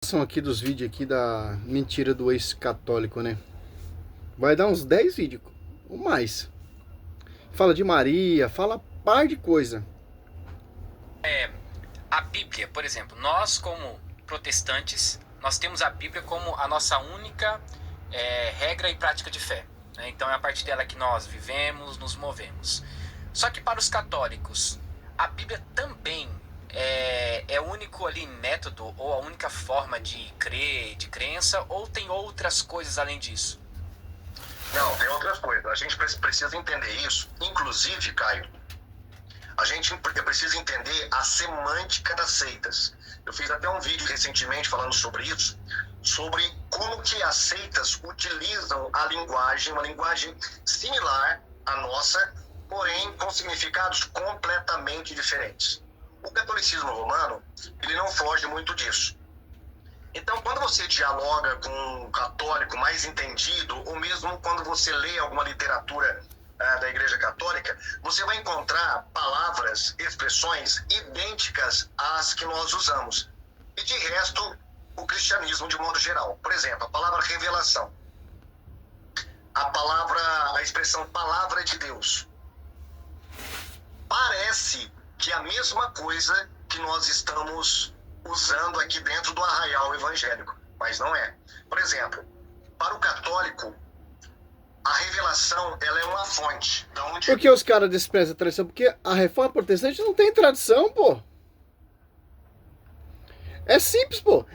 São aqui dos vídeos aqui da mentira do ex-católico, né? Vai dar uns 10 vídeos ou mais. Fala de Maria, fala par de coisa. A Bíblia, por exemplo, nós como protestantes, nós temos a Bíblia como a nossa única regra e prática de fé, né? Então é a partir dela que nós vivemos, nos movemos. Só que para os católicos, a Bíblia também é o único ali método ou a única forma de crer, de crença, ou tem outras coisas além disso? Não, tem outras coisas. A gente precisa entender isso. Inclusive, Caio, a gente precisa entender a semântica das seitas. Eu fiz até um vídeo recentemente falando sobre isso, sobre como que as seitas utilizam a linguagem, uma linguagem similar à nossa, porém com significados completamente diferentes. O catolicismo romano, ele não foge muito disso. Então, quando você dialoga com um católico mais entendido, ou mesmo quando você lê alguma literatura da Igreja Católica, você vai encontrar palavras, expressões idênticas às que nós usamos. E de resto, o cristianismo de modo geral. Por exemplo, a palavra revelação, a expressão palavra de Deus. Parece que é a mesma coisa que nós estamos usando aqui dentro do arraial evangélico, mas não é. Por exemplo, para o católico, a revelação, ela é uma fonte. Por que os caras desprezam a tradição? Porque a reforma protestante não tem tradição, pô. É simples, pô.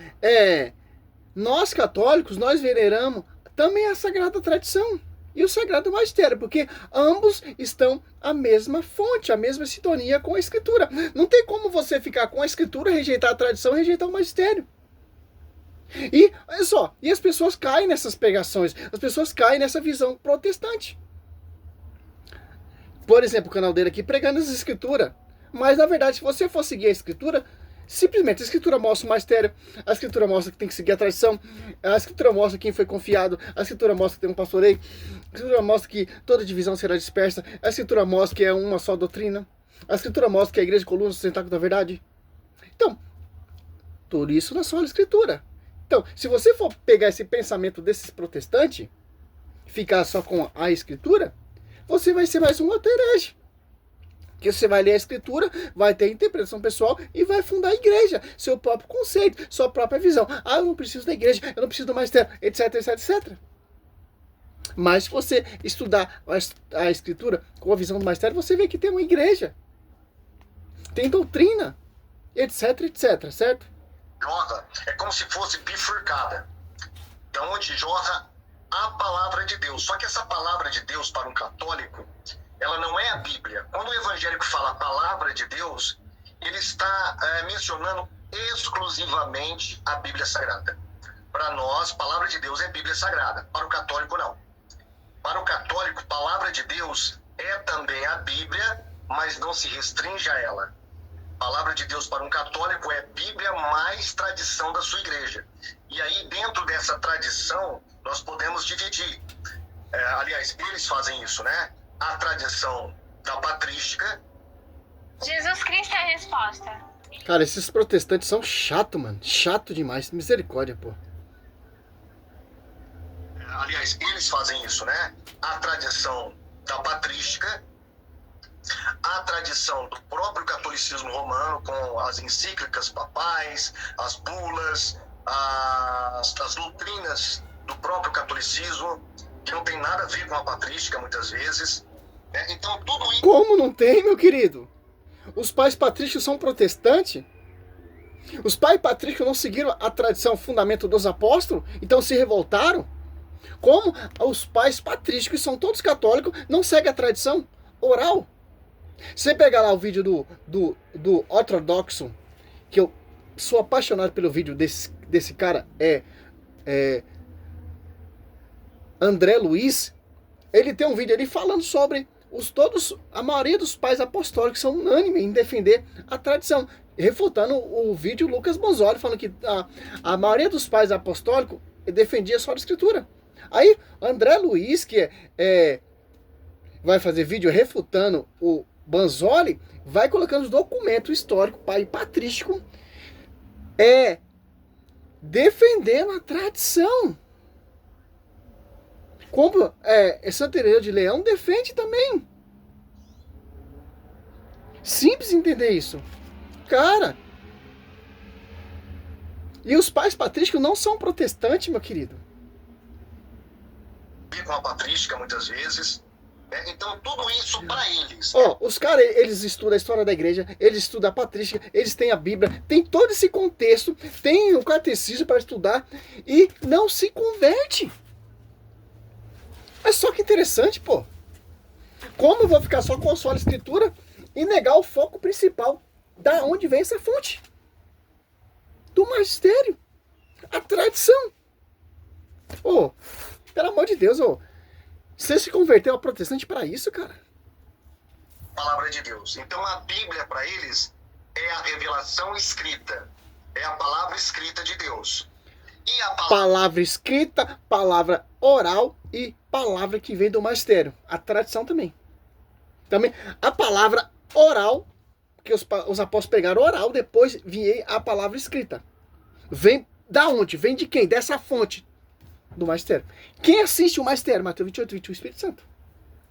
Nós católicos, nós veneramos também a sagrada tradição e o sagrado magistério, porque ambos estão a mesma fonte, a mesma sintonia com a escritura. Não tem como você ficar com a escritura, rejeitar a tradição, rejeitar o magistério. E, olha só, e as pessoas caem nessas pregações, as pessoas caem nessa visão protestante. Por exemplo, o canal dele aqui pregando as escrituras. Mas, na verdade, se você for seguir a escritura, simplesmente a escritura mostra o magistério, a escritura mostra que tem que seguir a tradição, a escritura mostra quem foi confiado, a escritura mostra que tem um pastoreio, a escritura mostra que toda divisão será dispersa, a escritura mostra que é uma só doutrina, a escritura mostra que a igreja coluna sustentáculo da verdade. Então, tudo isso na sua escritura. Então, se você for pegar esse pensamento desses protestantes, ficar só com a escritura, você vai ser mais um outro herege. Porque você vai ler a escritura, vai ter interpretação pessoal e vai fundar a igreja. Seu próprio conceito, sua própria visão. Ah, eu não preciso da igreja, eu não preciso do magistério, etc, etc, etc. Mas se você estudar a escritura com a visão do magistério, você vê que tem uma igreja. Tem doutrina, etc, etc, certo? Jorra é como se fosse bifurcada, da onde jorra a palavra de Deus. Só que essa palavra de Deus para um católico, ela não é a Bíblia. Quando o evangélico fala a palavra de Deus, ele está mencionando exclusivamente a Bíblia Sagrada. Para nós, palavra de Deus é Bíblia Sagrada. Para o católico, não. Para o católico, palavra de Deus é também a Bíblia, mas não se restringe a ela. Palavra de Deus para um católico é Bíblia mais tradição da sua igreja. E aí, dentro dessa tradição, nós podemos dividir. Aliás, eles fazem isso, né? A tradição da patrística. Jesus Cristo é a resposta. Cara, esses protestantes são chato, mano. Chato demais. Misericórdia, pô. Aliás, eles fazem isso, né? A tradição da patrística, a tradição do próprio catolicismo romano, com as encíclicas papais, as bulas, as doutrinas do próprio catolicismo, que não tem nada a ver com a patrística, muitas vezes. Né? Então, tudo isso... Como não tem, meu querido? Os pais patrícios são protestantes? Os pais patrícios não seguiram a tradição, o fundamento dos apóstolos? Então se revoltaram? Como os pais patrícios, que são todos católicos, não seguem a tradição oral? Se você pegar lá o vídeo do ortodoxo, que eu sou apaixonado pelo vídeo desse cara, André Luiz, ele tem um vídeo ali falando sobre a maioria dos pais apostólicos são unânimes em defender a tradição, refutando o vídeo Lucas Bonzoli, falando que a maioria dos pais apostólicos defendia só a escritura. Aí, André Luiz, que vai fazer vídeo refutando o Banzoli, vai colocando os documentos históricos, pai patrístico, defendendo a tradição. Como Santa Teresa de Leão defende também. Simples entender isso. Cara, e os pais patrísticos não são protestantes, meu querido. Com a patrística, muitas vezes. Então, tudo isso para eles. Os caras, eles estudam a história da igreja, eles estudam a patrística, eles têm a Bíblia, tem todo esse contexto, tem o catecismo para estudar e não se converte. É só que interessante, pô. Como eu vou ficar só com a sola escritura e negar o foco principal? Da onde vem essa fonte? Do magistério. A tradição. Pelo amor de Deus, você se converteu a protestante para isso, cara? Palavra de Deus. Então a Bíblia para eles é a revelação escrita. É a palavra escrita de Deus. E a palavra escrita, palavra oral e palavra que vem do magistério. A tradição também. Também a palavra oral, que os apóstolos pregaram oral, depois vinha a palavra escrita. Vem da onde? Vem de quem? Dessa fonte do magistério. Quem assiste o magistério? Mateus 28, 21, Espírito Santo.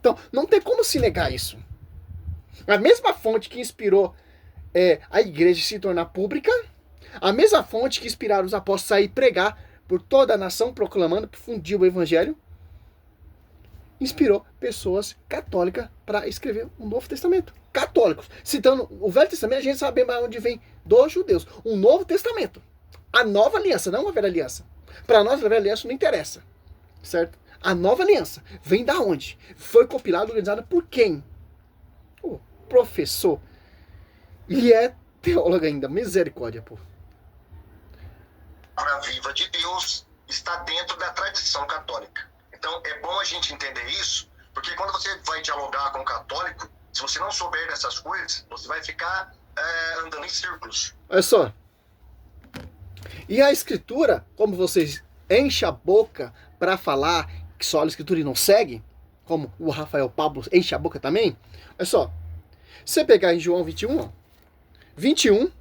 Então, não tem como se negar isso. A mesma fonte que inspirou a igreja a se tornar pública, a mesma fonte que inspiraram os apóstolos a ir pregar por toda a nação, proclamando, fundir o evangelho, inspirou pessoas católicas para escrever o Novo Testamento. Católicos. Citando o Velho Testamento, a gente sabe onde vem dos judeus. O Novo Testamento. A nova aliança, não a velha aliança. Para nós, a velha aliança não interessa. Certo? A nova aliança vem da onde? Foi compilada, organizada por quem? O professor. E é teólogo ainda. Misericórdia, pô. A palavra viva de Deus está dentro da tradição católica. Então, é bom a gente entender isso, porque quando você vai dialogar com um católico, se você não souber dessas coisas, você vai ficar andando em círculos. Olha só. E a escritura, como vocês enchem a boca para falar que só a escritura e não segue, como o Rafael Pablo enche a boca também, olha só. Você pegar em João 21, 21,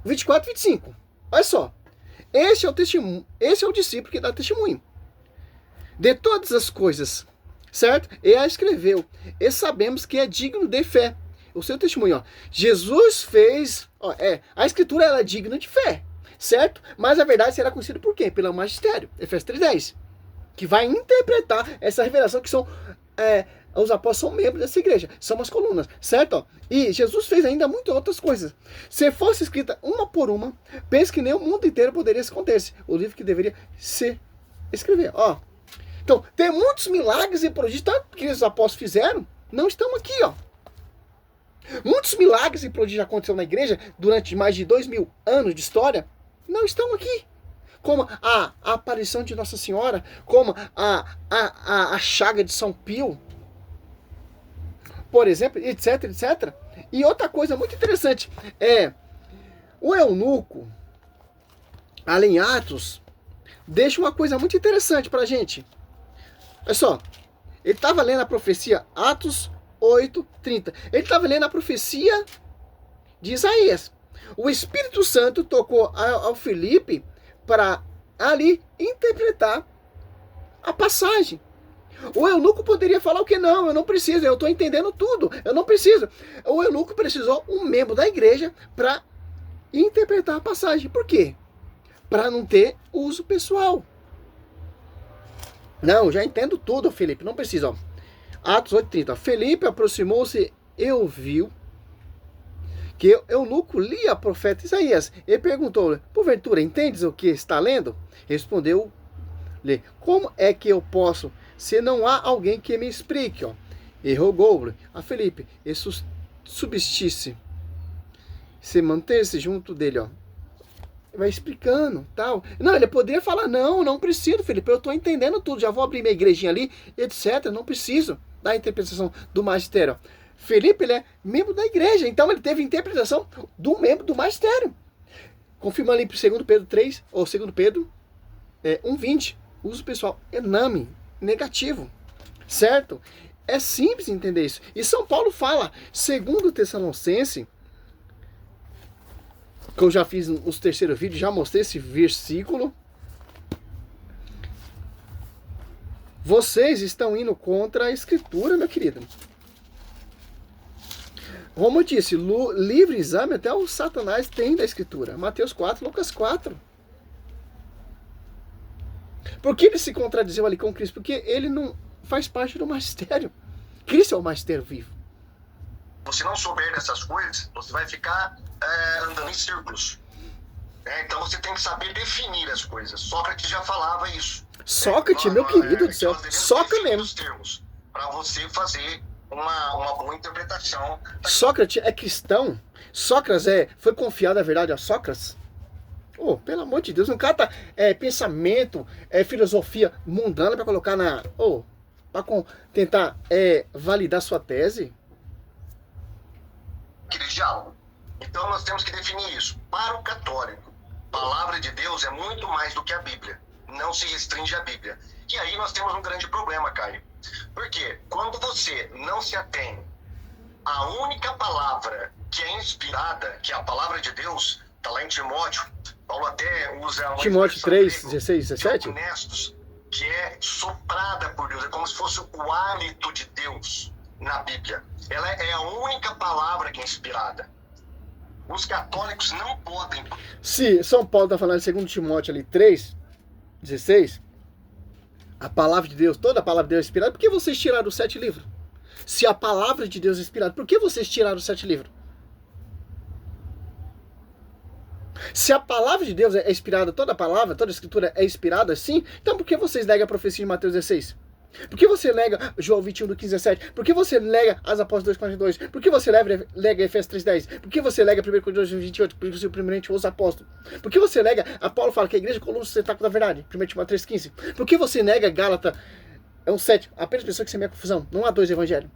24, 25. Olha só. Esse é o testemunho, esse é o discípulo que dá testemunho de todas as coisas, certo? E a escreveu. E sabemos que é digno de fé. O seu testemunho, Jesus fez, a escritura ela é digna de fé, certo? Mas a verdade será conhecida por quem? Pelo magistério, Efésios 3:10, que vai interpretar essa revelação que são os apóstolos são membros dessa igreja, são as colunas, certo? E Jesus fez ainda muitas outras coisas. Se fosse escrita uma por uma, penso que nem o mundo inteiro poderia se conter-se. O livro que deveria se escrever, Então, tem muitos milagres e prodígios, tanto que os apóstolos fizeram, não estão aqui, Muitos milagres e prodígios aconteceram na igreja durante mais de 2000 anos de história, não estão aqui. Como a aparição de Nossa Senhora, como a chaga de São Pio, por exemplo, etc, etc. E outra coisa muito interessante, o eunuco, além em Atos, deixa uma coisa muito interessante pra gente. Olha só, ele estava lendo a profecia, Atos 8:30. Ele estava lendo a profecia de Isaías. O Espírito Santo tocou ao Filipe para ali interpretar a passagem. O eunuco poderia falar o que? Não, eu não preciso, eu estou entendendo tudo, eu não preciso. O eunuco precisou um membro da igreja para interpretar a passagem. Por quê? Para não ter uso pessoal. Não, já entendo tudo, Felipe, não precisa. Atos 8:30. Felipe aproximou-se e ouviu que o eunuco lia o profeta Isaías. Ele perguntou: porventura, entendes o que está lendo? Respondeu-lhe: como é que eu posso, se não há alguém que me explique? E rogou-lhe a Felipe e substisse se manter-se junto dele. Vai explicando, tal. Não, ele poderia falar: não preciso, Felipe, eu estou entendendo tudo, já vou abrir minha igrejinha ali, etc. Não preciso da interpretação do magistério. Felipe, ele é membro da igreja, então ele teve interpretação do membro do magistério. Confirma ali para 2 Pedro 3, ou 2 Pedro 1:20. Uso pessoal, ename, negativo, certo? É simples entender isso. E São Paulo fala, 2 Tessalonicenses, que eu já fiz os terceiros vídeos, já mostrei esse versículo, Vocês estão indo contra a Escritura, meu querido. Como eu disse, livre exame até o Satanás tem da Escritura. Mateus 4, Lucas 4. Por que ele se contradizeu ali com Cristo? Porque ele não faz parte do magistério. Cristo é o magistério vivo. Você não souber dessas coisas, você vai ficar andando em círculos. Então você tem que saber definir as coisas. Sócrates já falava isso. Sócrates, meu querido do céu. Sócrates mesmo. Para você fazer uma boa interpretação. Sócrates é cristão? Sócrates foi confiado a verdade a Sócrates? Oh, pelo amor de Deus, não cata pensamento, filosofia mundana para colocar na... para tentar validar sua tese? Aquele diálogo. Então nós temos que definir isso. Para o católico, a palavra de Deus é muito mais do que a Bíblia. Não se restringe à Bíblia. E aí nós temos um grande problema, Caio. Porque quando você não se atém à única palavra que é inspirada, que é a palavra de Deus, está lá em Timóteo, Paulo até usa uma Timóteo 3, 16, 17? Honestos, que é soprada por Deus, é como se fosse o hálito de Deus na Bíblia. Ela é a única palavra que é inspirada. Os católicos não podem... Se São Paulo está falando em 2 Timóteo ali 3, 16, a palavra de Deus, toda a palavra de Deus é inspirada, por que vocês tiraram os 7 livros? Se a palavra de Deus é inspirada, por que vocês tiraram os 7 livros? Se a palavra de Deus é inspirada, toda a palavra, toda a escritura é inspirada assim, então por que vocês negam a profecia de Mateus 16? Por que você nega João 21 do 15 a 17? Por que você nega as Apóstolos 2:42? Por que você nega Efésios 3:10? Por que você nega 1 Coríntios 28? Por que você primeiramente os apóstolos? Por que você nega, a Paulo fala que a igreja é coluna sustentáculo da verdade, 1 Timóteo 3:15? Por que você nega Gálatas 7? Apenas pessoa que semeia confusão, não há 2 evangelhos.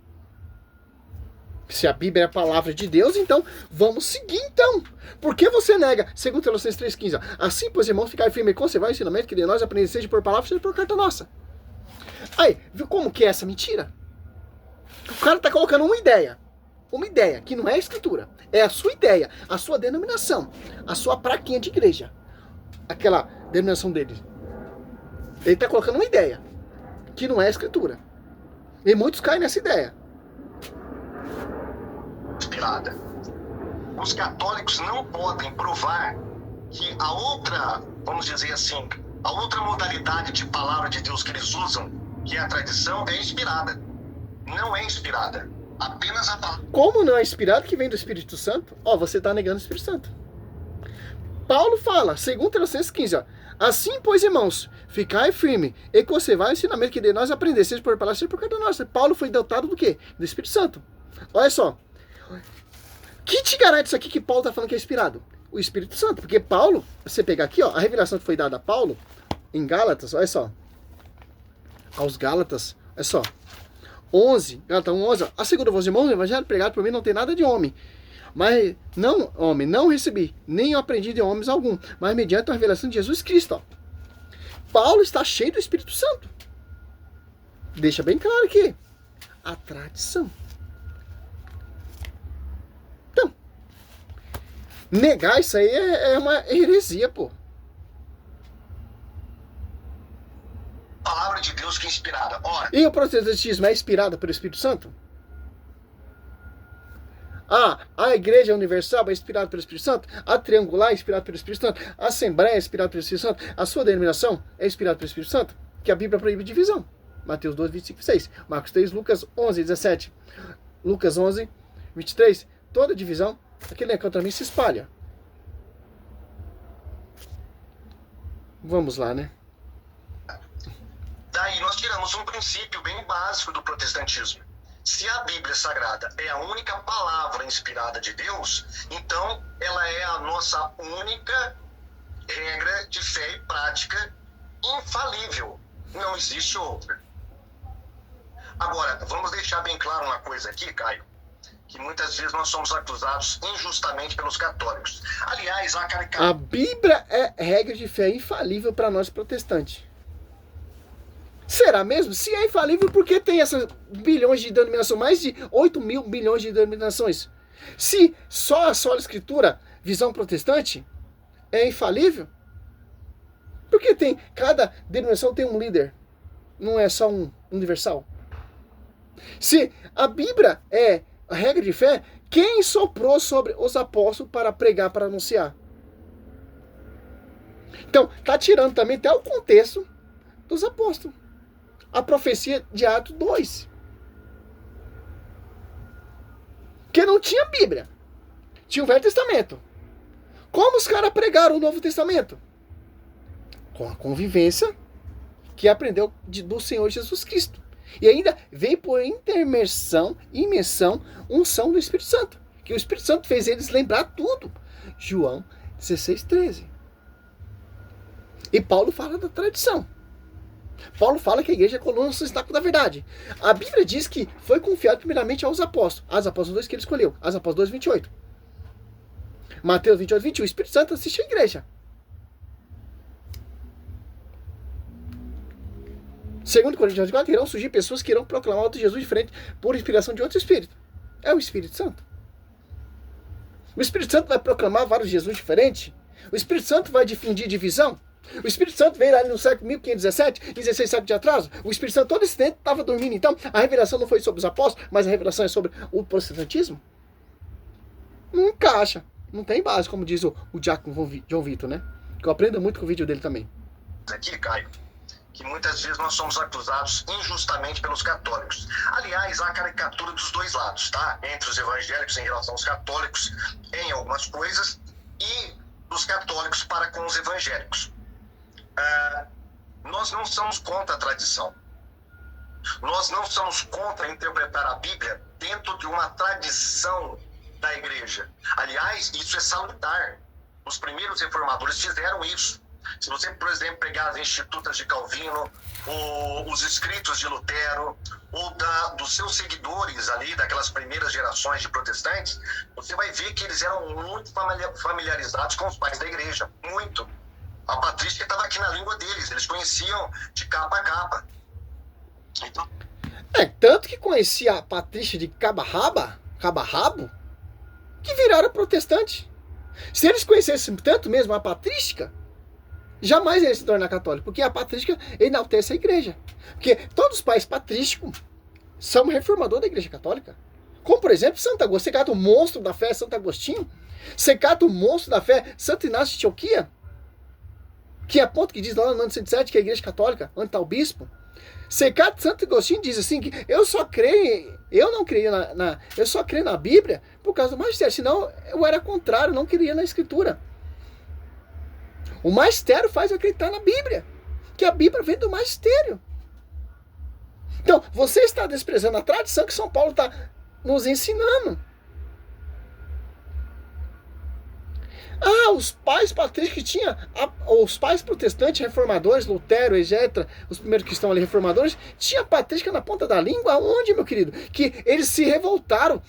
Se a Bíblia é a palavra de Deus, então vamos seguir então. Por que você nega? 2 Tessalonicenses 3:15. Assim, pois, irmãos, ficar firme e conservar o ensinamento que de nós aprendemos, seja por palavra, seja por carta nossa. Aí, viu como que é essa mentira? O cara tá colocando uma ideia que não é a escritura, é a sua ideia, a sua denominação, a sua praquinha de igreja, aquela denominação dele. Ele tá colocando uma ideia que não é a escritura. E muitos caem nessa ideia. Inspirada. Os católicos não podem provar que a outra, vamos dizer assim, a outra modalidade de palavra de Deus que eles usam, que é a tradição, é inspirada. Não é inspirada. Apenas a palavra. Como não é inspirado que vem do Espírito Santo? Você está negando o Espírito Santo. Paulo fala, 2 Tessalonicenses 15, assim, pois, irmãos, ficai firme e conservar o ensinamento que de nós aprender, seja por palavra, seja por carta nossa. Paulo foi dotado do quê? Do Espírito Santo. Olha só. Que te garante isso aqui que Paulo está falando que é inspirado? O Espírito Santo. Porque Paulo, você pegar aqui, a revelação que foi dada a Paulo, em Gálatas, olha só. Aos Gálatas, olha só. 11, Gálatas 1:11, asseguro-vos, irmãos, o evangelho pregado por mim não tem nada de homem. Mas não, homem, não recebi, nem eu aprendi de homens algum, mas mediante a revelação de Jesus Cristo. Paulo está cheio do Espírito Santo. Deixa bem claro aqui. A tradição. Então, negar isso aí é uma heresia, pô. Palavra de Deus que é inspirada. Ora. E o protestantismo é inspirado pelo Espírito Santo? A Igreja Universal é inspirada pelo Espírito Santo? A Triangular é inspirada pelo Espírito Santo? A Assembleia é inspirada pelo Espírito Santo? A sua denominação é inspirada pelo Espírito Santo? Que a Bíblia proíbe divisão. Mateus 2, 25 e 6. Marcos 3, Lucas 11, 17. Lucas 11, 23. Toda divisão, aquele que é contra mim se espalha. Vamos lá, né? Daí nós tiramos um princípio bem básico do protestantismo. Se a Bíblia Sagrada é a única palavra inspirada de Deus, então ela é a nossa única regra de fé e prática infalível. Não existe outra. Agora, vamos deixar bem claro uma coisa aqui, Caio, que muitas vezes nós somos acusados injustamente pelos católicos. Aliás, a Bíblia é regra de fé infalível para nós protestantes. Será mesmo? Se é infalível, por que tem essas bilhões de denominações? Mais de 8 mil bilhões de denominações. Se só a sola escritura, visão protestante, é infalível, por que tem? Cada denominação tem um líder. não é só um universal? Se a Bíblia é a regra de fé, quem soprou sobre os apóstolos para pregar, para anunciar? Então, está tirando também até o contexto dos apóstolos. A profecia de Atos 2. Que não tinha Bíblia. Tinha o Velho Testamento. Como os caras pregaram o Novo Testamento? Com a convivência que aprendeu do Senhor Jesus Cristo. E ainda veio por imersão, unção do Espírito Santo. Que o Espírito Santo fez eles lembrar tudo. João 16:13. E Paulo fala da tradição. Paulo fala que a igreja é a coluna sustentáculo da verdade. A Bíblia diz que foi confiado primeiramente aos apóstolos. As apóstolos 2 que ele escolheu. As apóstolos 2:28. Mateus 28:21. O Espírito Santo assiste a igreja. Segundo Coríntios 4, irão surgir pessoas que irão proclamar outro Jesus diferente por inspiração de outro Espírito. É o Espírito Santo. O Espírito Santo vai proclamar vários Jesus diferentes. O Espírito Santo vai difundir divisão. O Espírito Santo veio lá no século 1517, 16 séculos de atraso. O Espírito Santo todo esse tempo estava dormindo. Então, a revelação não foi sobre os apóstolos, mas a revelação é sobre o protestantismo? Não encaixa. Não tem base, como diz o diácono João Vitor, né? Que eu aprendo muito com o vídeo dele também. Aqui, Caio, que muitas vezes nós somos acusados injustamente pelos católicos. Aliás, há caricatura dos dois lados, tá? Entre os evangélicos em relação aos católicos em algumas coisas e dos católicos para com os evangélicos. Nós não somos contra a tradição. Nós não somos contra interpretar a Bíblia dentro de uma tradição da igreja. Aliás, isso é salutar. Os primeiros reformadores fizeram isso. Se você, por exemplo, pegar as Institutas de Calvino, ou os escritos de Lutero, ou dos seus seguidores ali, daquelas primeiras gerações de protestantes, você vai ver que eles eram muito familiarizados com os pais da igreja. Muito. A patrística estava aqui na língua deles, eles conheciam de capa a capa. Então... tanto que conhecia a patrística de cabo a rabo, que viraram protestante. Se eles conhecessem tanto mesmo a patrística, jamais eles se tornar católico, porque a patrística enaltece a igreja. Porque todos os pais patrísticos são reformadores da igreja católica. Como, por exemplo, Santo Agostinho. Você cata o monstro da fé, Santo Agostinho. Você cata o monstro da fé, Santo Inácio de Antioquia. Que é a ponto que diz lá no ano 107 que é a igreja católica, onde está o bispo. Você cata Santo Agostinho diz assim, que eu só creio na Bíblia por causa do magistério. Senão eu era contrário, não queria na escritura. O magistério faz eu acreditar na Bíblia. Que a Bíblia vem do magistério. Então, você está desprezando a tradição que São Paulo está nos ensinando. Os pais patrísticos que tinham, os pais protestantes, reformadores, Lutero, etc., os primeiros cristãos ali reformadores, tinha patrística na ponta da língua. Aonde, meu querido? Que eles se revoltaram,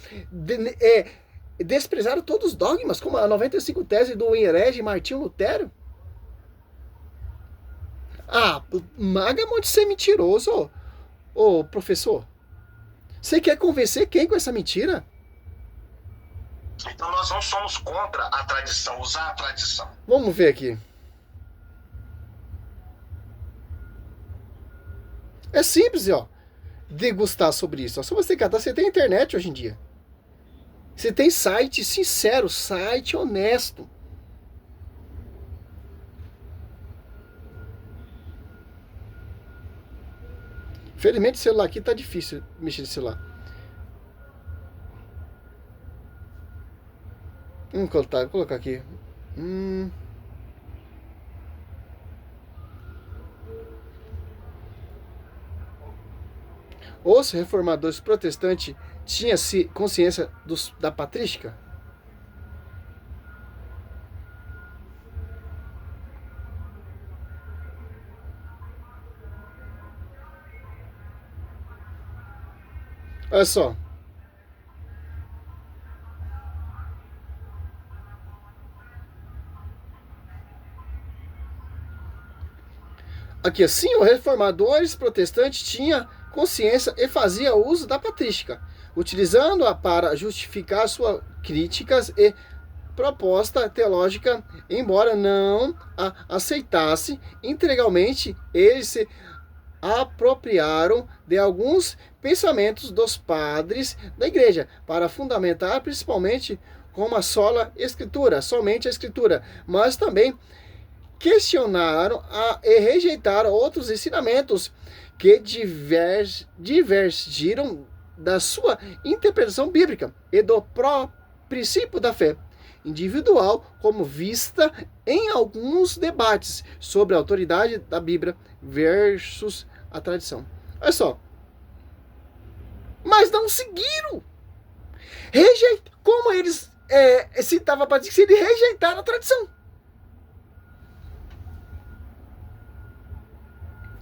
desprezaram todos os dogmas, como a 95 tese do herege Martinho Lutero. Maga de ser mentiroso, ô professor. Você quer convencer quem com essa mentira? Então nós não somos contra a tradição, usar a tradição. Vamos ver aqui. É simples, ó, degustar sobre isso. Se você catar, você tem internet hoje em dia. Você tem site sincero, site honesto. Infelizmente o celular aqui tá difícil mexer no celular. Vamos colocar aqui. Os reformadores protestantes tinham consciência da patrística? Olha só. Aqui, assim, os reformadores protestantes tinham consciência e fazia uso da patrística, utilizando-a para justificar suas críticas e proposta teológica, embora não a aceitasse integralmente, eles se apropriaram de alguns pensamentos dos padres da igreja para fundamentar principalmente como a sola escritura, somente a escritura, mas também questionaram e rejeitaram outros ensinamentos que divergiram da sua interpretação bíblica e do princípio da fé individual, como vista em alguns debates sobre a autoridade da Bíblia versus a tradição. Olha só. Mas não seguiram. Como eles citavam para dizer que eles rejeitaram a tradição.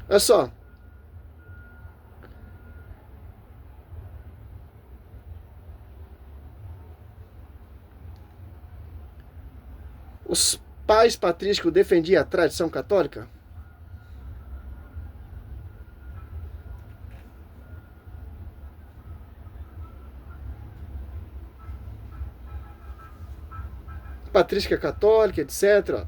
Olha só. Os pais patrísticos defendiam a tradição católica? Patrística católica, etc.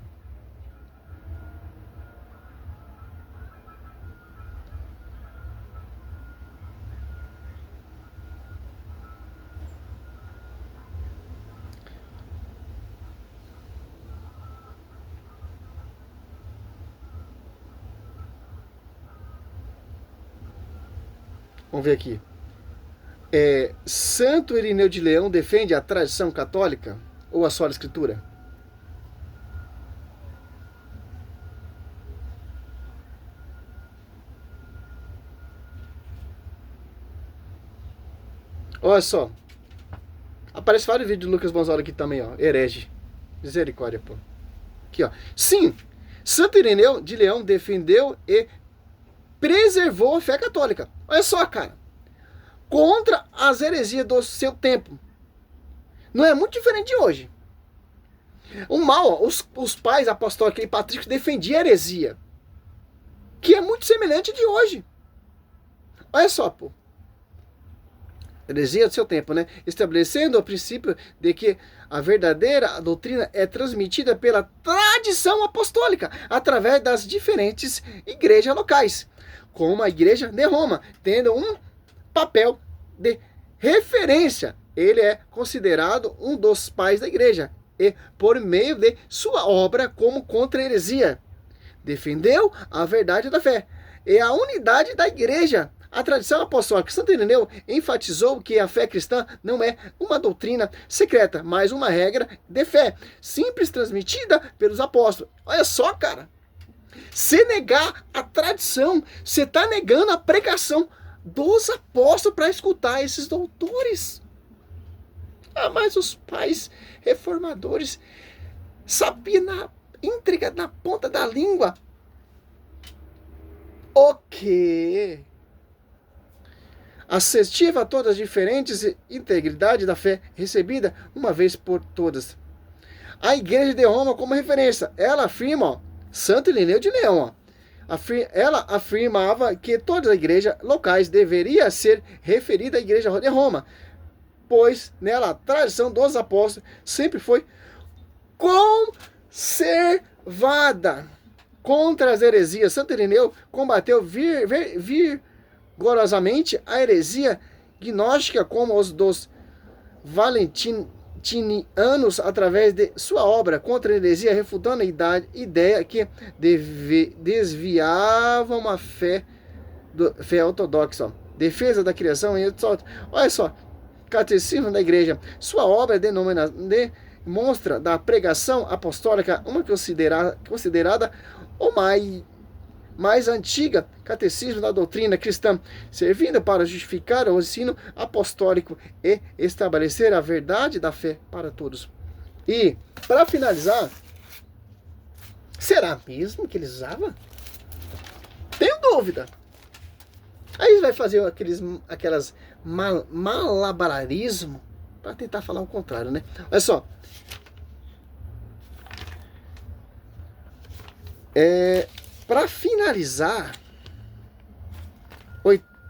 Vamos ver aqui. Santo Irineu de Leão defende a tradição católica ou a sola escritura? Olha só. Aparece vários vídeos do Lucas Bonzola aqui também, ó. Herege. Misericórdia, pô. Aqui, ó. Sim, Santo Irineu de Leão defendeu e preservou a fé católica. Olha só, cara. Contra as heresias do seu tempo. Não é muito diferente de hoje. O mal, os pais apostólicos e patrísticos defendiam a heresia. Que é muito semelhante de hoje. Olha só, pô. Heresia do seu tempo, né? Estabelecendo o princípio de que a verdadeira doutrina é transmitida pela tradição apostólica através das diferentes igrejas locais, como a igreja de Roma, tendo um papel de referência. Ele é considerado um dos pais da igreja e, por meio de sua obra como contra a heresia, defendeu a verdade da fé e a unidade da igreja. A tradição apostólica. Santo Irineu enfatizou que a fé cristã não é uma doutrina secreta, mas uma regra de fé, simples, transmitida pelos apóstolos. Olha só, cara. Se negar a tradição, você está negando a pregação dos apóstolos para escutar esses doutores. Ah, mas os pais reformadores sabiam na íntriga, na ponta da língua. O quê? Assertiva a todas as diferentes e integridade da fé recebida uma vez por todas. A igreja de Roma como referência, ela afirma, ó, Santo Irineu de Leão, ó, ela afirmava que todas as igrejas locais deveria ser referida à igreja de Roma, pois nela a tradição dos apóstolos sempre foi conservada. Contra as heresias, Santo Irineu combateu vigorosamente a heresia gnóstica como os dos valentinianos através de sua obra contra a heresia, refutando a ideia que desviava uma fé ortodoxa. Defesa da criação e olha só, Catecismo da Igreja. Sua obra demonstra da pregação apostólica uma considerada o mais antiga catecismo da doutrina cristã, servindo para justificar o ensino apostólico e estabelecer a verdade da fé para todos. E, para finalizar, será mesmo que eles usavam? Tenho dúvida. Aí vai fazer aquelas malabarismo para tentar falar o contrário, né? Olha só. 'Para finalizar,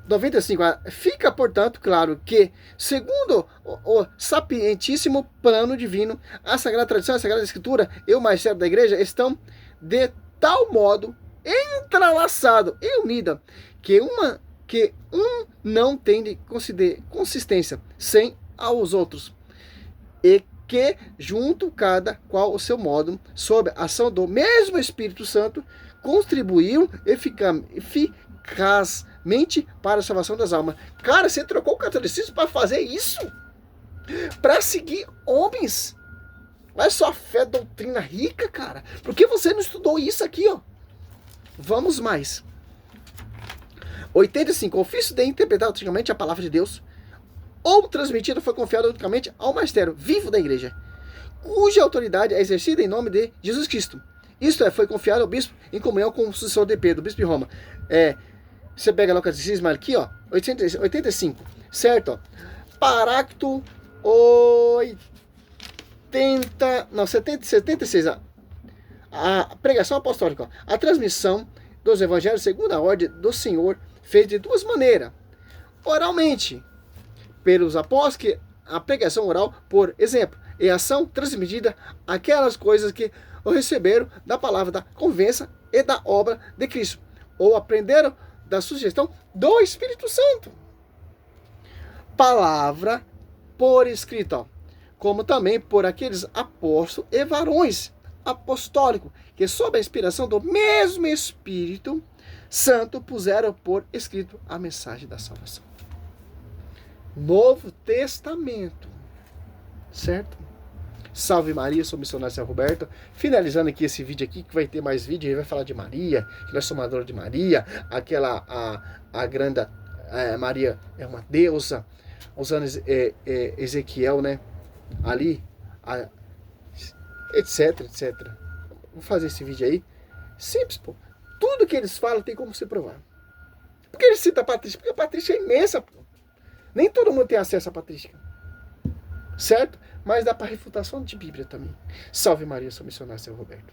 95, fica, portanto, claro que, segundo o sapientíssimo plano divino, a Sagrada Tradição, a Sagrada Escritura e o Magistério da Igreja estão de tal modo entrelaçado e unida, que um não tem de consistência sem aos outros, e que junto cada qual o seu modo, sob a ação do mesmo Espírito Santo, contribuiu eficazmente para a salvação das almas. Cara, você trocou o catolicismo para fazer isso? Para seguir homens? Olha só a fé, doutrina rica, cara. Por que você não estudou isso aqui, ó? Vamos mais. 85. O ofício de interpretar antigamente a palavra de Deus ou transmitida foi confiado unicamente ao mistério vivo da igreja, cuja autoridade é exercida em nome de Jesus Cristo. Isto é, foi confiado ao bispo em comunhão com o sucessor de Pedro, o bispo de Roma. Você pega lá o catecismo aqui, ó, 85, certo? Ó. Parácto 76. A pregação apostólica, ó. A transmissão dos evangelhos segundo a ordem do Senhor fez de duas maneiras. Oralmente, pelos apóstolos, que a pregação oral, por exemplo, e a ação transmitida aquelas coisas que o receberam da palavra da convença e da obra de Cristo, ou aprenderam da sugestão do Espírito Santo. Palavra por escrito, ó, como também por aqueles apóstolos e varões apostólicos, que sob a inspiração do mesmo Espírito Santo puseram por escrito a mensagem da salvação. Novo Testamento, certo? Salve Maria, sou o missionário São Roberto. Finalizando aqui esse vídeo aqui, que vai ter mais vídeo, ele vai falar de Maria, que nós somos adoradores de Maria, a grande Maria é uma deusa, usando Ezequiel, né? Ali, etc, etc. Vou fazer esse vídeo aí. Simples, pô. Tudo que eles falam tem como se provar. Por que eles citam a patrística? Porque a patrística é imensa, pô. Nem todo mundo tem acesso à patrística. Certo? Mas dá para refutação de Bíblia também. Salve Maria, sou missionário São Roberto.